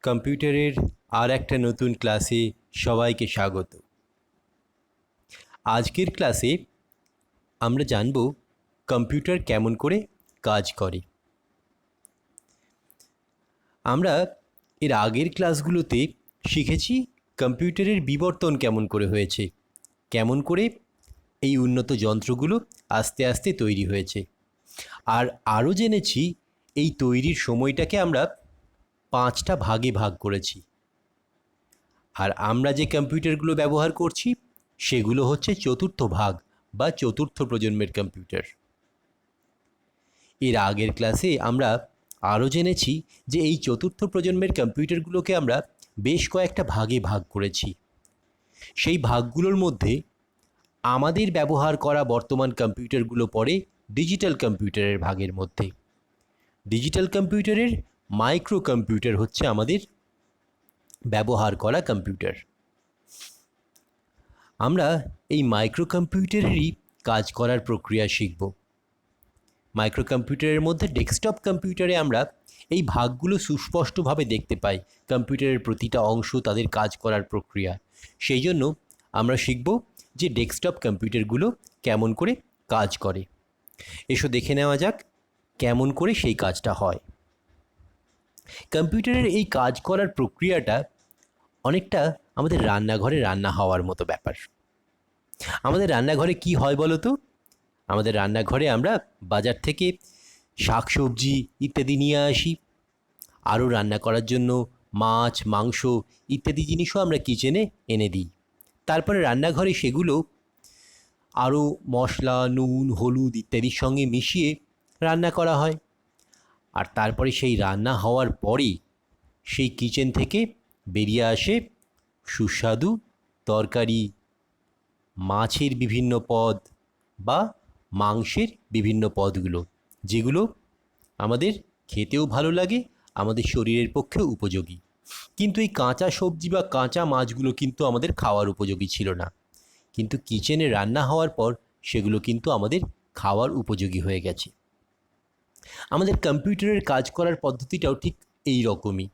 কম্পিউটারের আর একটা নতুন ক্লাসে সবাইকে স্বাগত। আজকের ক্লাসে আমরা জানব কম্পিউটার কেমন করে কাজ করে। আমরা এর আগের ক্লাসগুলোতে শিখেছি কম্পিউটারের বিবর্তন কেমন করে হয়েছে, কেমন করে এই উন্নত যন্ত্রগুলো আস্তে আস্তে তৈরি হয়েছে, আর আরও জেনেছি এই তৈরির সময়টাকে আমরা 5টা ভাগে ভাগ করেছি। আর আমরা যে কম্পিউটারগুলো ব্যবহার করছি সেগুলো হচ্ছে চতুর্থ ভাগ বা চতুর্থ প্রজন্মের কম্পিউটার। এর আগের ক্লাসে আমরা আরও জেনেছি যে এই চতুর্থ প্রজন্মের কম্পিউটারগুলোকে আমরা বেশ কয়েকটা ভাগে ভাগ করেছি। সেই ভাগগুলোর মধ্যে আমাদের ব্যবহার করা বর্তমান কম্পিউটারগুলো পড়ে ডিজিটাল কম্পিউটারের ভাগের মধ্যে। ডিজিটাল কম্পিউটারের মাইক্রো কম্পিউটার হচ্ছে আমাদের ব্যবহার করা কম্পিউটার। আমরা এই মাইক্রো কম্পিউটারেরই কাজ করার প্রক্রিয়া শিখব। মাইক্রো কম্পিউটারের মধ্যে ডেস্কটপ কম্পিউটারে আমরা এই ভাগগুলো সুস্পষ্টভাবে দেখতে পাই, কম্পিউটারের প্রতিটা অংশ তাদের কাজ করার প্রক্রিয়া। সেই জন্য আমরা শিখব যে ডেস্কটপ কম্পিউটারগুলো কেমন করে কাজ করে। এসো দেখে নেওয়া যাক কেমন করে সেই কাজটা হয়। কম্পিউটারের এই কাজ করার প্রক্রিয়াটা অনেকটা আমাদের রান্নাঘরে রান্না হওয়ার মতো ব্যাপার। আমাদের রান্নাঘরে কি হয় বলো তো? আমাদের রান্নাঘরে আমরা বাজার থেকে শাকসবজি ইত্যাদি নিয়ে আসি, আরও রান্না করার জন্য মাছ, মাংস ইত্যাদি জিনিসও আমরা কিচেনে এনে দিই। তারপরে রান্নাঘরে সেগুলো আরও মশলা, নুন, হলুদ ইত্যাদির সঙ্গে মিশিয়ে রান্না করা হয়। আর তারপরে সেই রান্না হওয়ার পরেই সেই কিচেন থেকে বেরিয়ে আসে সুস্বাদু তরকারি, মাছের বিভিন্ন পদ বা মাংসের বিভিন্ন পদগুলো, যেগুলো আমাদের খেতেও ভালো লাগে, আমাদের শরীরের পক্ষে উপযোগী। কিন্তু এই কাঁচা সবজি বা কাঁচা মাছগুলো কিন্তু আমাদের খাওয়ার উপযোগী ছিল না, কিন্তু কিচেনে রান্না হওয়ার পর সেগুলো কিন্তু আমাদের খাওয়ার উপযোগী হয়ে গেছে। আমাদের কম্পিউটারের কাজ করার পদ্ধতিটাও ঠিক এই রকমই।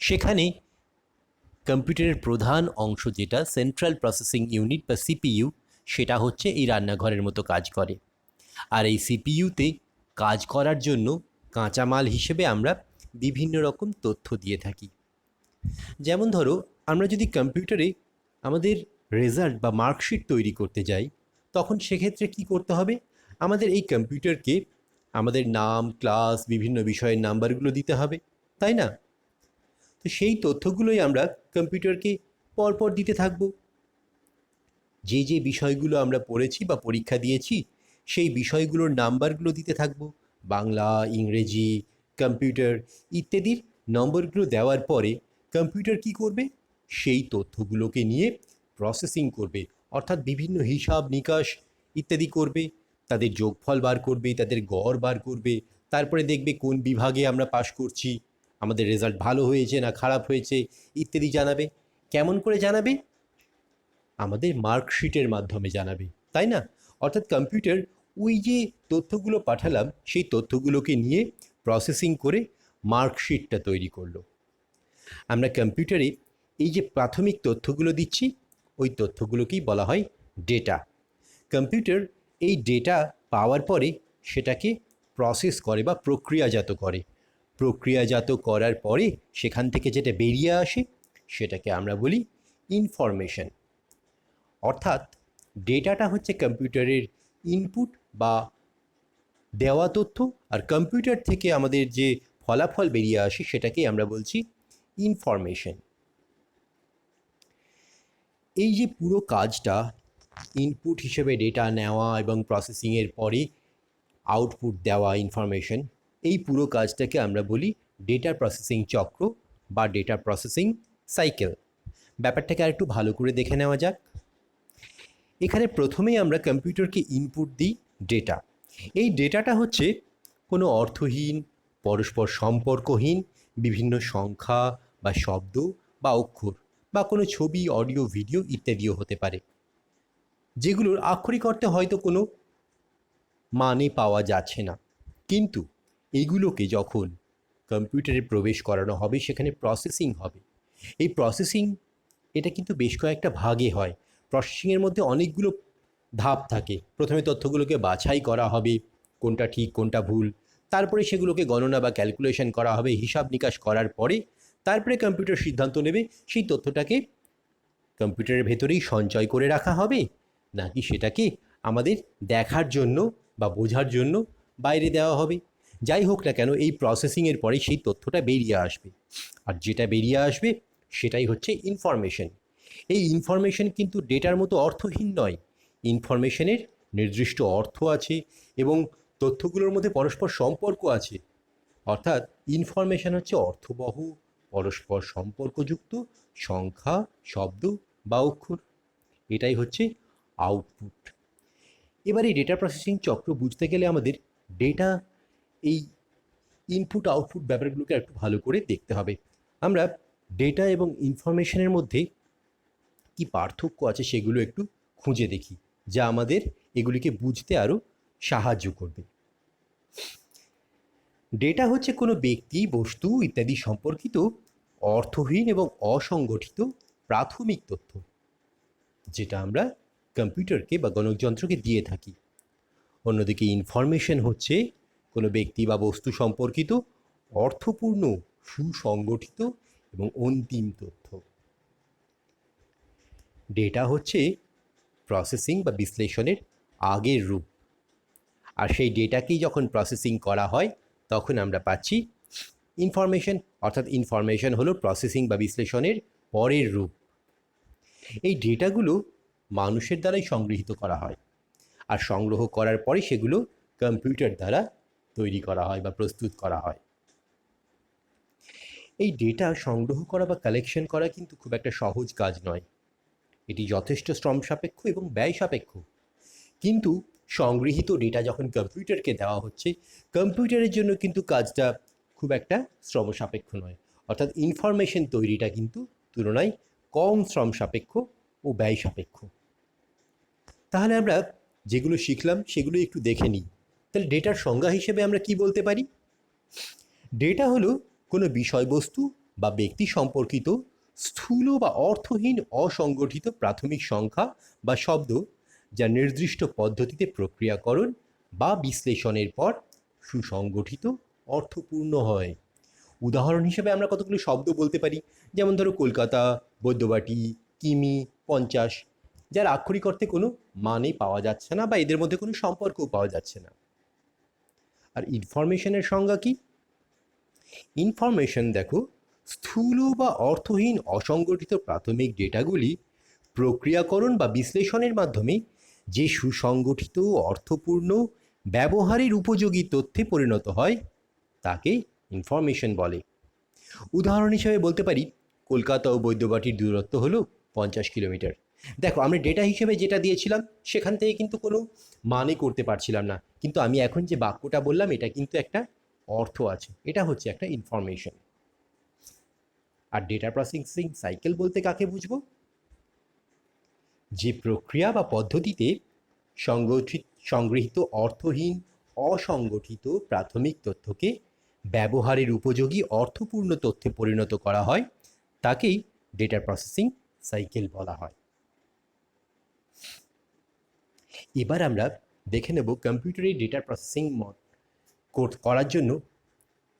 সেখানে কম্পিউটারের প্রধান অংশ যেটা সেন্ট্রাল প্রসেসিং ইউনিট বা সিপিইউ, সেটা হচ্ছে এই রান্নাঘরের মতো কাজ করে। আর এই সিপিইউতে কাজ করার জন্য কাঁচামাল হিসেবে আমরা বিভিন্ন রকম তথ্য দিয়ে থাকি। যেমন ধরো, আমরা যদি কম্পিউটারে আমাদের রেজাল্ট বা মার্কশিট তৈরি করতে যাই, তখন সেক্ষেত্রে কি করতে হবে? আমাদের এই কম্পিউটারকে আমাদের নাম, ক্লাস, বিভিন্ন বিষয়ের নাম্বারগুলো দিতে হবে, তাই না? তো সেই তথ্যগুলোই আমরা কম্পিউটারকে পরপর দিতে থাকব। যে যে বিষয়গুলো আমরা পড়েছি বা পরীক্ষা দিয়েছি সেই বিষয়গুলোর নাম্বারগুলো দিতে থাকব। বাংলা, ইংরেজি, কম্পিউটার ইত্যাদির নম্বরগুলো দেওয়ার পরে কম্পিউটার কি করবে? সেই তথ্যগুলোকে নিয়ে প্রসেসিং করবে, অর্থাৎ বিভিন্ন হিসাব নিকাশ ইত্যাদি করবে, তাদের যোগফল বার করবে, তাদের গড় বার করবে, তারপরে দেখবে কোন বিভাগে আমরা পাশ করছি, আমাদের রেজাল্ট ভালো হয়েছে না খারাপ হয়েছে ইত্যাদি জানাবে। কেমন করে জানাবে? আমাদের মার্কশিটের মাধ্যমে জানাবে, তাই না? অর্থাৎ কম্পিউটার ওই যে তথ্যগুলো পাঠালাম সেই তথ্যগুলোকে নিয়ে প্রসেসিং করে মার্কশিটটা তৈরি করলো। আমরা কম্পিউটারে এই যে প্রাথমিক তথ্যগুলো দিচ্ছি ওই তথ্যগুলোকেই বলা হয় ডেটা। কম্পিউটার এই ডেটা পাওয়ার পরে সেটাকে প্রসেস করে বা প্রক্রিয়াজাত করে। প্রক্রিয়াজাত করার পরে সেখান থেকে যেটা বেরিয়ে আসে সেটাকে আমরা বলি ইনফরমেশন। অর্থাৎ ডেটাটা হচ্ছে কম্পিউটারের ইনপুট বা দেওয়া তথ্য, আর কম্পিউটার থেকে আমাদের যে ফলাফল বেরিয়ে আসে সেটাকেই আমরা বলছি ইনফরমেশন। এই যে পুরো কাজটা, ইনপুট হিসেবে ডেটা নেওয়া এবং প্রসেসিংয়ের পরে আউটপুট দেওয়া ইনফরমেশন, এই পুরো কাজটাকে আমরা বলি ডেটা প্রসেসিং চক্র বা ডেটা প্রসেসিং সাইকেল। ব্যাপারটাকে আর একটু ভালো করে দেখে নেওয়া যাক। এখানে প্রথমেই আমরা কম্পিউটারকে ইনপুট দিই ডেটা। এই ডেটাটা হচ্ছে কোনো অর্থহীন, পরস্পর সম্পর্কহীন বিভিন্ন সংখ্যা বা শব্দ বা অক্ষর বা কোনো ছবি, অডিও, ভিডিও ইত্যাদিও হতে পারে, যেগুলোর আক্ষরিক অর্থে হয়তো কোনো মানে পাওয়া যাচ্ছে না। কিন্তু এগুলোকে যখন কম্পিউটারে প্রবেশ করানো হবে, সেখানে প্রসেসিং হবে। এই প্রসেসিং এটা কিন্তু বেশ কয়েকটা ভাগে হয়। প্রসেসিংয়ের মধ্যে অনেকগুলো ধাপ থাকে। প্রথমে তথ্যগুলোকে বাছাই করা হবে, কোনটা ঠিক কোনটা ভুল। তারপরে সেগুলোকে গণনা বা ক্যালকুলেশন করা হবে, হিসাব নিকাশ করার পরে তারপরে কম্পিউটার সিদ্ধান্ত নেবে সেই তথ্যটাকে কম্পিউটারের ভেতরেই সঞ্চয় করে রাখা হবে, নাকি সেটাকে আমাদের দেখার জন্য বা বোঝার জন্য বাইরে দেওয়া হবে। যাই হোক না কেন, এই প্রসেসিংয়ের পরে সেই তথ্যটা বেরিয়ে আসবে, আর যেটা বেরিয়ে আসবে সেটাই হচ্ছে ইনফরমেশন। এই ইনফরমেশন কিন্তু ডেটার মতো অর্থহীন নয়। ইনফরমেশনের নির্দিষ্ট অর্থ আছে এবং তথ্যগুলোর মধ্যে পরস্পর সম্পর্ক আছে। অর্থাৎ ইনফরমেশন হচ্ছে অর্থবহ, পরস্পর সম্পর্কযুক্ত সংখ্যা, শব্দ বা অক্ষর। এটাই হচ্ছে আউটপুট। এবার এই ডেটা প্রসেসিং চক্র বুঝতে গেলে আমাদের ডেটা, এই ইনপুট আউটপুট ব্যাপারগুলোকে একটু ভালো করে দেখতে হবে। আমরা ডেটা এবং ইনফরমেশনের মধ্যে কি পার্থক্য আছে সেগুলো একটু খুঁজে দেখি, যা আমাদের এগুলিকে বুঝতে আরও সাহায্য করবে। ডেটা হচ্ছে কোনো ব্যক্তি, বস্তু ইত্যাদি সম্পর্কিত অর্থহীন এবং অসংগঠিত প্রাথমিক তথ্য, যেটা আমরা কম্পিউটারকে বা গণকযন্ত্রকে দিয়ে থাকি। অন্যদিকে ইনফরমেশন হচ্ছে কোনো ব্যক্তি বা বস্তু সম্পর্কিত অর্থপূর্ণ, সুসংগঠিত এবং অন্তিম তথ্য। ডেটা হচ্ছে প্রসেসিং বা বিশ্লেষণের আগের রূপ, আর সেই ডেটাকেই যখন প্রসেসিং করা হয় তখন আমরা পাচ্ছি ইনফরমেশন। অর্থাৎ ইনফরমেশন হলো প্রসেসিং বা বিশ্লেষণের পরের রূপ। এই ডেটাগুলো মানুষের দ্বারাই সংগৃহীত করা হয়, আর সংগ্রহ করার পরে সেগুলো কম্পিউটার দ্বারা তৈরি করা হয় বা প্রস্তুত করা হয়। এই ডেটা সংগ্রহ করা বা কালেকশন করা কিন্তু খুব একটা সহজ কাজ নয়। এটি যথেষ্ট শ্রম সাপেক্ষ এবং ব্যয় সাপেক্ষ। কিন্তু সংগৃহীত ডেটা যখন কম্পিউটারকে দেওয়া হচ্ছে, কম্পিউটারের জন্য কিন্তু কাজটা খুব একটা শ্রম সাপেক্ষ নয়। অর্থাৎ ইনফরমেশন তৈরিটা কিন্তু তুলনায় কম শ্রম সাপেক্ষ ও ব্যয় সাপেক্ষ। তাহলে আমরা যেগুলো শিখলাম সেগুলো একটু দেখে নিই। তাহলে ডেটার সংজ্ঞা হিসেবে আমরা কি বলতে পারি? ডেটা হলো কোনো বিষয়বস্তু বা ব্যক্তি সম্পর্কিত স্থূল বা অর্থহীন অসংগঠিত প্রাথমিক সংখ্যা বা শব্দ, যা নির্দিষ্ট পদ্ধতিতে প্রক্রিয়াকরণ বা বিশ্লেষণের পর সুসংগঠিত, অর্থপূর্ণ হয়। উদাহরণ হিসেবে আমরা কতগুলো শব্দ বলতে পারি, যেমন ধরো কলকাতা, বৈদ্যবাটী, কিমি, 50, যার আক্ষরিক অর্থে কোনো মানে পাওয়া যাচ্ছে না বা এদের মধ্যে কোনো সম্পর্কও পাওয়া যাচ্ছে না। আর ইনফরমেশনের সংজ্ঞা কি? ইনফরমেশন দেখো, স্থূল বা অর্থহীন অসংগঠিত প্রাথমিক ডেটাগুলি প্রক্রিয়াকরণ বা বিশ্লেষণের মাধ্যমে যে সুসংগঠিত, অর্থপূর্ণ, ব্যবহারের উপযোগী তথ্যে পরিণত হয় তাকে ইনফরমেশন বলে। উদাহরণ হিসেবে বলতে পারি কলকাতা ও বৈদ্যবাটীর দূরত্ব হলো 50 কিলোমিটার। দেখো, আমরা ডেটা হিসেবে যেটা দিয়েছিলাম সেখান থেকে কিন্তু কোনো মানে করতে পারছিলাম না, কিন্তু আমি এখন যে বাক্যটা বললাম এটা কিন্তু একটা অর্থ আছে, এটা হচ্ছে একটা ইনফরমেশন। আর ডেটা প্রসেসিং সাইকেল বলতে কাকে বুঝবো? যে প্রক্রিয়া বা পদ্ধতিতে সংগৃহীত অর্থহীন, অসংগঠিত প্রাথমিক তথ্যকে ব্যবহারের উপযোগী অর্থপূর্ণ তথ্যে পরিণত করা হয় তাকেই ডেটা প্রসেসিং সাইকেল বলা হয়। এবার আমরা দেখে নেব কম্পিউটারে ডেটা প্রসেসিং করার জন্য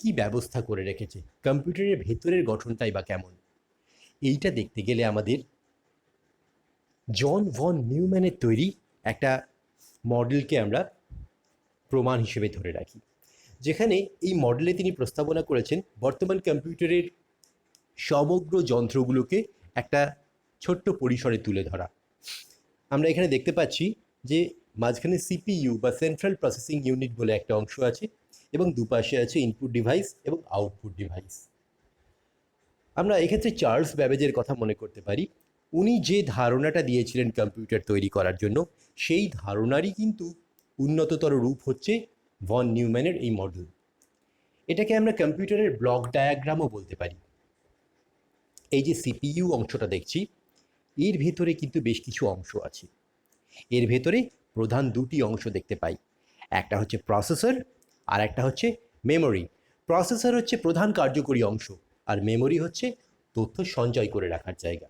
কি ব্যবস্থা করে রেখেছে, কম্পিউটারের ভেতরের গঠনটাই বা কেমন। এইটা দেখতে গেলে আমাদের জন ভন নিউম্যানের তৈরি একটা মডেলকে আমরা প্রমাণ হিসেবে ধরে রাখি, যেখানে এই মডেলে তিনি প্রস্তাবনা করেছেন বর্তমান কম্পিউটারের সমগ্র যন্ত্রগুলোকে একটা ছোট্ট পরিসরে তুলে ধরা। আমরা এখানে দেখতে পাচ্ছি যে মাঝখানে সিপিইউ বা সেন্ট্রাল প্রসেসিং ইউনিট বলে একটা অংশ আছে এবং দুপাশে আছে ইনপুট ডিভাইস এবং আউটপুট ডিভাইস। আমরা এক্ষেত্রে চার্লস ব্যাবেজের কথা মনে করতে পারি। উনি যে ধারণাটা দিয়েছিলেন কম্পিউটার তৈরি করার জন্য, সেই ধারণারই কিন্তু উন্নততর রূপ হচ্ছে ভন নিউম্যানের এই মডেল। এটাকে আমরা কম্পিউটারের ব্লক ডায়াগ্রামও বলতে পারি। এই যে সিপিইউ অংশটা দেখছি, এর ভেতরে কিন্তু বেশ কিছু অংশ আছে। এর ভেতরে প্রধান দুটি অংশ দেখতে পাই, একটা হচ্ছে প্রসেসর আর একটা হচ্ছে মেমোরি। প্রসেসর হচ্ছে প্রধান কার্যকরী অংশ, আর মেমোরি হচ্ছে তথ্য সঞ্চয় করে রাখার জায়গা।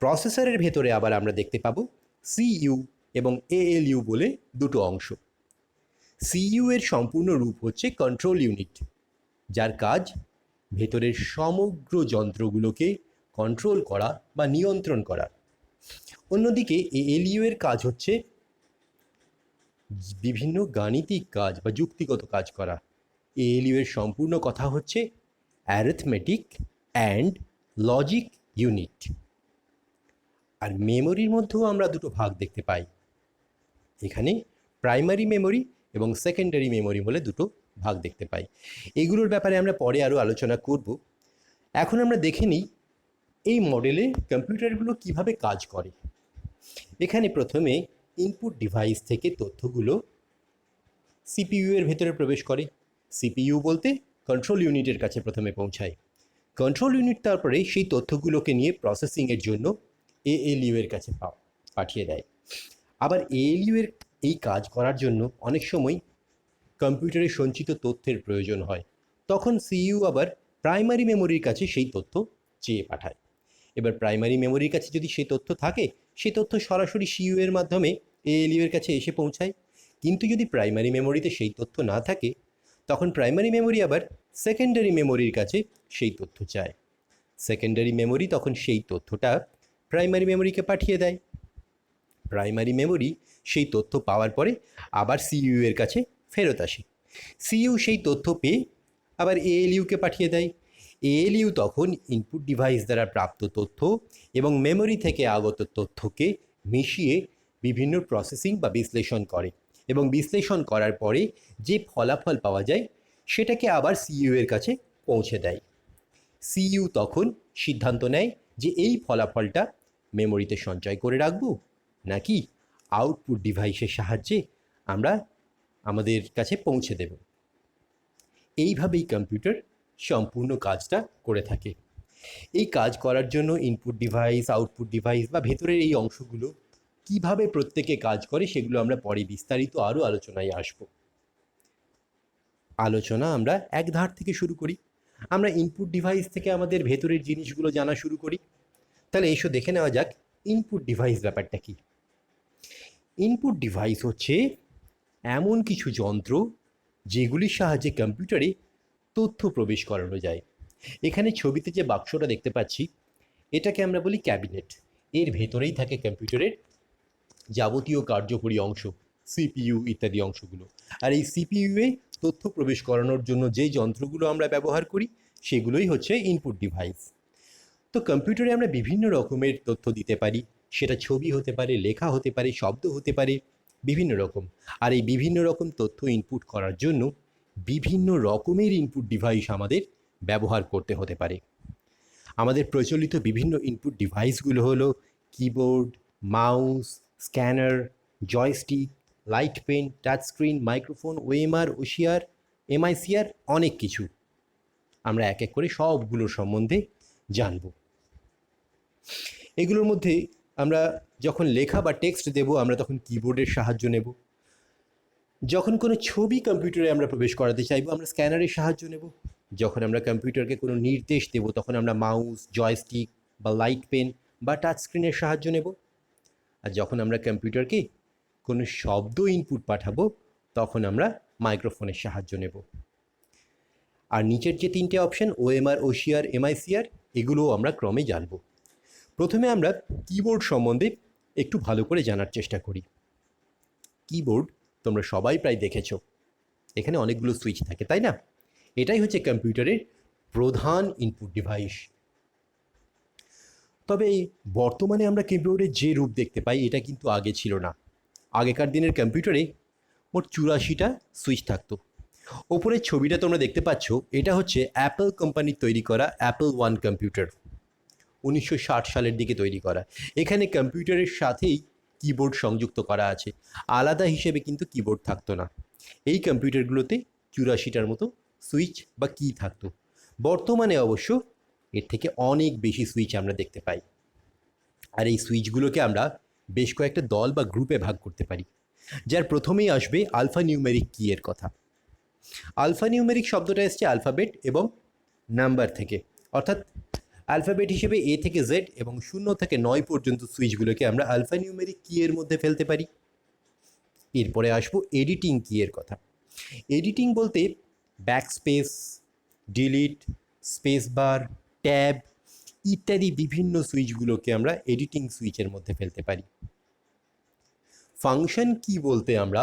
প্রসেসরের ভেতরে আবার আমরা দেখতে পাবো সিইউ এবং এএলইউ বলে দুটো অংশ। সিইউ এর সম্পূর্ণ রূপ হচ্ছে কন্ট্রোল ইউনিট, যার কাজ ভেতরের সমগ্র যন্ত্রগুলোকে কন্ট্রোল করা বা নিয়ন্ত্রণ করা। অন্যদিকে এএলইউ এর কাজ হচ্ছে বিভিন্ন গাণিতিক কাজ বা যুক্তিগত কাজ করা। এএলইউ এর সম্পূর্ণ কথা হচ্ছে অ্যারিথমেটিক অ্যান্ড লজিক ইউনিট। আর মেমোরির মধ্যেও আমরা দুটো ভাগ দেখতে পাই, এখানে প্রাইমারি মেমোরি এবং সেকেন্ডারি মেমোরি বলে দুটো ভাগ দেখতে পাই। এগুলোর ব্যাপারে আমরা পরে আরও আলোচনা করব। এখন আমরা দেখে নিই এই মডেলে কম্পিউটারগুলো কিভাবে কাজ করে। এখানে প্রথমে ইনপুট ডিভাইস থেকে তথ্যগুলো সিপিইউ এর ভেতরে প্রবেশ করে। সিপিইউ বলতে কন্ট্রোল ইউনিটের কাছে প্রথমে পৌঁছায়। কন্ট্রোল ইউনিট তারপরে সেই তথ্যগুলোকে নিয়ে প্রসেসিংয়ের জন্য এএলইউ এর কাছে পাঠিয়ে দেয়। আবার এএলইউ এর এই কাজ করার জন্য অনেক সময় কম্পিউটারে সঞ্চিত তথ্যের প্রয়োজন হয়, তখন সিইউ আবার প্রাইমারি মেমোরির কাছে সেই তথ্য চেয়ে পাঠায়। এবার প্রাইমারি মেমোরির কাছে যদি সেই তথ্য থাকে, সেই তথ্য সরাসরি সিইউ এর মাধ্যমে এএলইউ এর কাছে এসে পৌঁছায়। কিন্তু যদি প্রাইমারি মেমোরিতে সেই তথ্য না থাকে, তখন প্রাইমারি মেমোরি আবার সেকেন্ডারি মেমোরির কাছে সেই তথ্য চায়। সেকেন্ডারি মেমোরি তখন সেই তথ্যটা প্রাইমারি মেমোরিকে পাঠিয়ে দেয়। প্রাইমারি মেমোরি সেই তথ্য পাওয়ার পরে আবার সিইউ এর কাছে ফেরত আসে। সিইউ সেই তথ্য পেয়ে আবার এএলইউকে পাঠিয়ে দেয়। এএলইউ তখন ইনপুট ডিভাইস দ্বারা প্রাপ্ত তথ্য এবং মেমোরি থেকে আগত তথ্যকে মিশিয়ে বিভিন্ন প্রসেসিং বা বিশ্লেষণ করে, এবং বিশ্লেষণ করার পরে যে ফলাফল পাওয়া যায় সেটাকে আবার সিইউ এর কাছে পৌঁছে দেয়। সিইউ তখন সিদ্ধান্ত নেয় যে এই ফলাফলটা মেমোরিতে সঞ্চয় করে রাখবো নাকি আউটপুট ডিভাইসের সাহায্যে আমরা আমাদের কাছে পৌঁছে দেব। এইভাবেই কম্পিউটার সম্পূর্ণ কাজটা করে থাকে। এই কাজ করার জন্য ইনপুট ডিভাইস, আউটপুট ডিভাইস বা ভেতরের এই অংশগুলো কিভাবে প্রত্যেকে কাজ করে সেগুলো আমরা পরে বিস্তারিত আরও আলোচনায় আসব। আলোচনা আমরা এক ধার থেকে শুরু করি। আমরা ইনপুট ডিভাইস থেকে আমাদের ভেতরের জিনিসগুলো জানা শুরু করি। তাহলে এসো দেখে নেওয়া যাক ইনপুট ডিভাইস ব্যাপারটা কি। ইনপুট ডিভাইস হচ্ছে এমন কিছু যন্ত্র যেগুলির সাহায্যে কম্পিউটারে তথ্য প্রবেশ করানো যায়। এখানে ছবিতে যে বাক্সটা দেখতে পাচ্ছি এটাকে আমরা বলি ক্যাবিনেট। এর ভেতরেই থাকে কম্পিউটারের যাবতীয় কার্যকরী অংশ, সিপিইউ ইত্যাদি অংশগুলো। আর এই সিপিইউয়ে তথ্য প্রবেশ করানোর জন্য যে যন্ত্রগুলো আমরা ব্যবহার করি সেগুলোই হচ্ছে ইনপুট ডিভাইস। তো কম্পিউটারে আমরা বিভিন্ন রকমের তথ্য দিতে পারি, সেটা ছবি হতে পারে, লেখা হতে পারে, শব্দ হতে পারে, বিভিন্ন রকম। আর এই বিভিন্ন রকম তথ্য ইনপুট করার জন্য বিভিন্ন রকমের ইনপুট ডিভাইস আমাদের ব্যবহার করতে হতে পারে। আমাদের প্রচলিত বিভিন্ন ইনপুট ডিভাইসগুলো হলো keyboard, mouse, scanner, joystick, light pen, touch screen, microphone, OMR, OCR, MICR, অনেক কিছু। আমরা এক এক করে সবগুলোর সম্বন্ধে জানব। এগুলোর মধ্যে আমরা যখন লেখা বা টেক্সট দেব আমরা তখন কিবোর্ডের সাহায্য নেব। যখন কোনো ছবি কম্পিউটারে আমরা প্রবেশ করাতে চাইবো আমরা স্ক্যানারের সাহায্য নেব। যখন আমরা কম্পিউটারকে কোনো নির্দেশ দেব তখন আমরা মাউস, জয়স্টিক বা লাইট পেন বা টাচ স্ক্রিনের সাহায্য নেব। আর যখন আমরা কম্পিউটারকে কোনো শব্দ ইনপুট পাঠাবো তখন আমরা মাইক্রোফোনের সাহায্য নেব। আর নিচের যে তিনটে অপশান ওএমআর, ওসিআর, এমআইসিআর, এগুলোও আমরা ক্রমে জানব। প্রথমে আমরা কিবোর্ড সম্বন্ধে একটু ভালো করে জানার চেষ্টা করি। কিবোর্ড তোমরা সবাই প্রায় দেখেছো, এখানে অনেকগুলো সুইচ থাকে, তাই না? এটাই হচ্ছে কম্পিউটারের প্রধান ইনপুট ডিভাইস। তবে বর্তমানে আমরা কিবোর্ডের যে রূপ দেখতে পাই এটা কিন্তু আগে ছিল না। আগেকার দিনের কম্পিউটারে মোট 84টা সুইচ থাকতো। ওপরের ছবিটা তোমরা দেখতে পাচ্ছ, এটা হচ্ছে অ্যাপল কোম্পানির তৈরি করা অ্যাপল ওয়ান কম্পিউটার, 1960 সালের দিকে তৈরি করা। এখানে কম্পিউটারের সাথেই কিবোর্ড সংযুক্ত করা আছে, আলাদা হিসেবে কিন্তু কিবোর্ড থাকতো না। এই কম্পিউটারগুলোতে 84টার মতো সুইচ বা কি থাকতো। বর্তমানে অবশ্য এর থেকে অনেক বেশি সুইচ আমরা দেখতে পাই। আর এই সুইচগুলোকে আমরা বেশ কয়েকটা দল বা গ্রুপে ভাগ করতে পারি, যার প্রথমেই আসবে আলফা নিউমেরিক কি এর কথা। আলফানিউমেরিক শব্দটা এসছে অ্যালফাবেট এবং নাম্বার থেকে, অর্থাৎ অ্যালফাবেট হিসেবে এ থেকে জেড এবং 0 থেকে 9 পর্যন্ত সুইচগুলোকে আমরা আলফানিউমেরিক কি এর মধ্যে ফেলতে পারি। এরপরে আসবো এডিটিং কি এর কথা। এডিটিং বলতে backspace, delete, space bar, tab ইত্যাদি বিভিন্ন সুইচগুলোকে আমরা এডিটিং সুইচের মধ্যে ফেলতে পারি। ফাংশন কি বলতে আমরা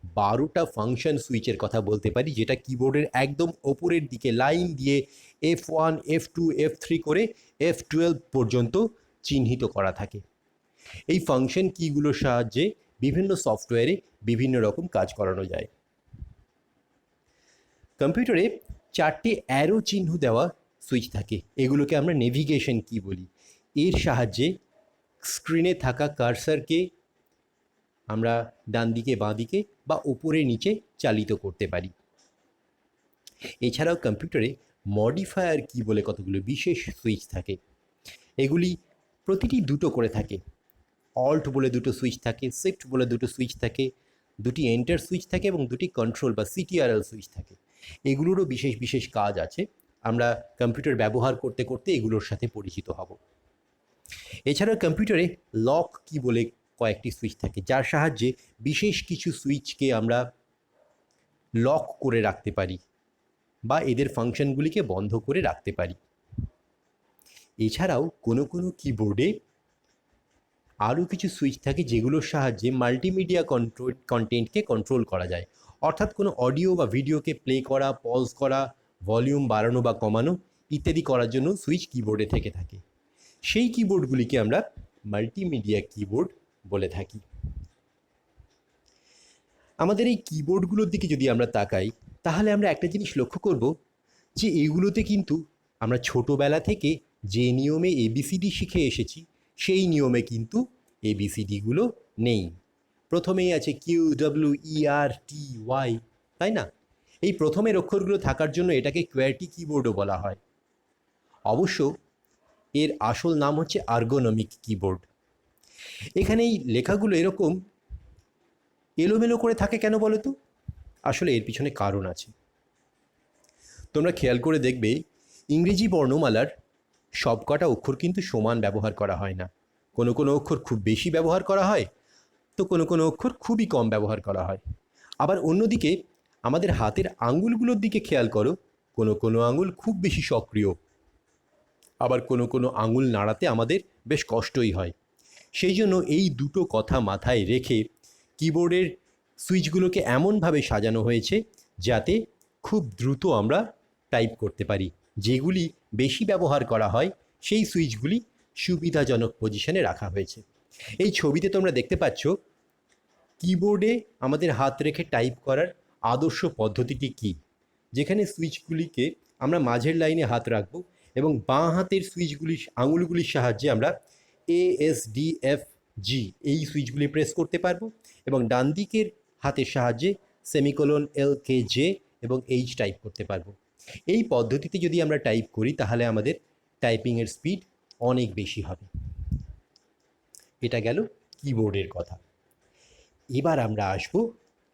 12টা ফাংশন সুইচের কথা বলতে পারি, যেটা কিবোর্ডের একদম ওপরের দিকে লাইন দিয়ে F1, F2, F3 করে F12 পর্যন্ত চিহ্নিত করা থাকে। এই ফাংশন কিগুলোর সাহায্যে বিভিন্ন সফটওয়্যারে বিভিন্ন রকম কাজ করানো যায়। কম্পিউটারে 4টে অ্যারো চিহ্ন দেওয়া সুইচ থাকে, এগুলোকে আমরা নেভিগেশন কি বলি। এর সাহায্যে স্ক্রিনে থাকা কার্সারকে আমরা ডান দিকে বাঁ দিকে বা উপরে নিচে চালিত করতে পারি। এছাড়াও কম্পিউটারে মডিফায়ার কি বলে কতগুলো বিশেষ সুইচ থাকে, এগুলি প্রতিটি দুটো করে থাকে। অল্ট বলে দুটো সুইচ থাকে, শিফট বলে দুটো সুইচ থাকে, দুটি এন্টার সুইচ থাকে এবং দুটি কন্ট্রোল বা সিটিআরএল সুইচ থাকে। এগুলোরও বিশেষ বিশেষ কাজ আছে, আমরা কম্পিউটার ব্যবহার করতে করতে এগুলোর সাথে পরিচিত হব। এছাড়া কম্পিউটারে লক কি বলে কয়েকটি সুইচ থাকে, যার সাহায্যে বিশেষ কিছু সুইচকে আমরা লক করে রাখতে পারি বা এদের ফাংশনগুলিকে বন্ধ করে রাখতে পারি। এছাড়াও কোনো কোনো কিবোর্ডে আরও কিছু সুইচ থাকে যেগুলোর সাহায্যে মাল্টিমিডিয়া কন্টেন্টকে কন্ট্রোল করা যায়, অর্থাৎ কোনো অডিও বা ভিডিওকে প্লে করা, পজ করা, ভলিউম বাড়ানো বা কমানো ইত্যাদি করার জন্য সুইচ কিবোর্ডে থেকে থাকে। সেই কিবোর্ডগুলিকে আমরা মাল্টিমিডিয়া কিবোর্ড বলে থাকি। আমাদের এই কিবোর্ডগুলোর দিকে যদি আমরা তাকাই, তাহলে আমরা একটা জিনিস লক্ষ্য করব যে এগুলোতে কিন্তু আমরা ছোটোবেলা থেকে যে নিয়মে এবিসিডি শিখে এসেছি সেই নিয়মে কিন্তু এবিসিডিগুলো নেই। প্রথমেই আছে QWERTY, তাই না? এই প্রথমের অক্ষরগুলো থাকার জন্য এটাকে কোয়ার্টি কিবোর্ডও বলা হয়। অবশ্য এর আসল নাম হচ্ছে আর্গোনমিক কিবোর্ড। এখানে এই লেখাগুলো এরকম এলোমেলো করে থাকে কেন বলো তো? আসলে এর পিছনে কারণ আছে। তোমরা খেয়াল করে দেখবে ইংরেজি বর্ণমালার সবকটা অক্ষর কিন্তু সমান ব্যবহার করা হয় না। কোনো কোনো অক্ষর খুব বেশি ব্যবহার করা হয়, তো কোনো কোনো অক্ষর খুবই কম ব্যবহার করা হয়। আবার অন্যদিকে আমাদের হাতের আঙুলগুলোর দিকে খেয়াল করো, কোনো কোনো আঙুল খুব বেশি সক্রিয়, আবার কোনো কোনো আঙুল নাড়াতে আমাদের বেশ কষ্টই হয়। সেই জন্য এই দুটো কথা মাথায় রেখে কিবোর্ডের সুইচগুলোকে এমনভাবে সাজানো হয়েছে যাতে খুব দ্রুত আমরা টাইপ করতে পারি। যেগুলি বেশি ব্যবহার করা হয় সেই সুইচগুলি সুবিধাজনক পজিশনে রাখা হয়েছে। এই ছবিতে তোমরা দেখতে পাচ্ছ কিবোর্ডে আমাদের হাত রেখে টাইপ করার আদর্শ পদ্ধতিটি কী, যেখানে সুইচগুলিকে আমরা মাঝের লাইনে হাত রাখবো এবং বাঁ হাতের সুইচগুলি আঙুলগুলির সাহায্যে আমরা ASDFG এই সুইচগুলি প্রেস করতে পারবো এবং ডান দিকের হাতের সাহায্যে সেমিকোলন LKJ এবং H টাইপ করতে পারবো। এই পদ্ধতিতে যদি আমরা টাইপ করি তাহলে আমাদের টাইপিংয়ের স্পিড অনেক বেশি হবে। এটা গেল কিবোর্ডের কথা। এবার আমরা আসবো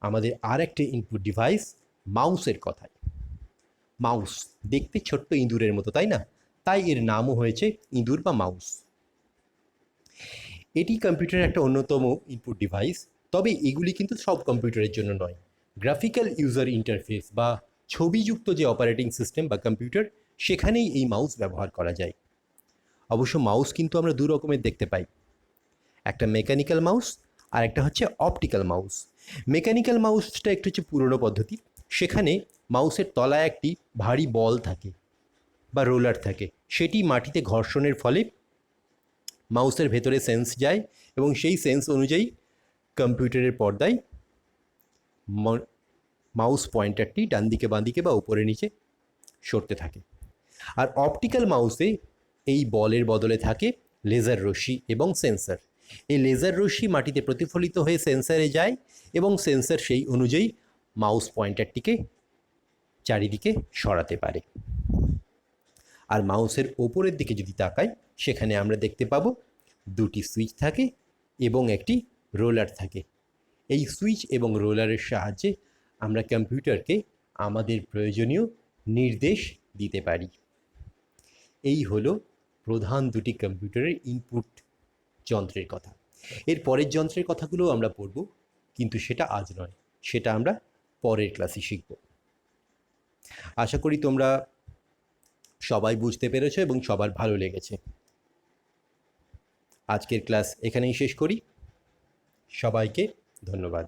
আমাদের আর একটা ইনপুট ডিভাইস মাউসের কথায়। মাউস দেখতে ছোট্ট ইঁদুরের মতো, তাই না? তাই এর নামও হয়েছে ইঁদুর বা মাউস। এটি কম্পিউটারের একটা অন্যতম ইনপুট ডিভাইস, তবে এগুলি কিন্তু সব কম্পিউটারের জন্য নয়। গ্রাফিক্যাল ইউজার ইন্টারফেস বা ছবিযুক্ত যে অপারেটিং সিস্টেম বা কম্পিউটার, সেখানেই এই মাউস ব্যবহার করা যায়। অবশ্য মাউস কিন্তু আমরা দু রকমের দেখতে পাই, একটা মেকানিক্যাল মাউস আর একটা হচ্ছে অপটিক্যাল মাউস। মেকানিক্যাল মাউসটা একটু হচ্ছে পুরনো পদ্ধতির, সেখানে মাউসের তলায় একটি ভারী বল থাকে বা রোলার থাকে, সেটি মাটিতে ঘর্ষণের ফলে মাউসের ভেতরে সেন্স যায় এবং সেই সেন্স অনুযায়ী কম্পিউটারের পর্দায় মাউস পয়েন্টারটি ডান দিকে বাঁ দিকে বা উপরে নিচে সরতে থাকে। আর অপটিক্যাল মাউসে এই বলের বদলে থাকে লেজার রশ্মি এবং সেন্সর। এই লেজার রশ্মি মাটিতে প্রতিফলিত হয়ে সেন্সরে যায় এবং সেন্সর সেই অনুযায়ী মাউস পয়েন্টারটিকে চারিদিকে সরাতে পারে। আর মাউসের ওপরের দিকে যদি তাকাই, সেখানে আমরা দেখতে পাবো দুটি সুইচ থাকে এবং একটি রোলার থাকে। এই সুইচ এবং রোলারের সাহায্যে আমরা কম্পিউটারকে আমাদের প্রয়োজনীয় নির্দেশ দিতে পারি। এই হলো প্রধান দুটি কম্পিউটারের ইনপুট যন্ত্রের কথা। এর পরের যন্ত্রের কথাগুলো আমরা পড়ব, কিন্তু সেটা আজ নয়, সেটা আমরা পরের ক্লাসে শিখব। আশা করি তোমরা সবাই বুঝতে পেরেছো এবং সবার ভালো লেগেছে। আজকের ক্লাস এখানেই শেষ করি। সবাইকে ধন্যবাদ।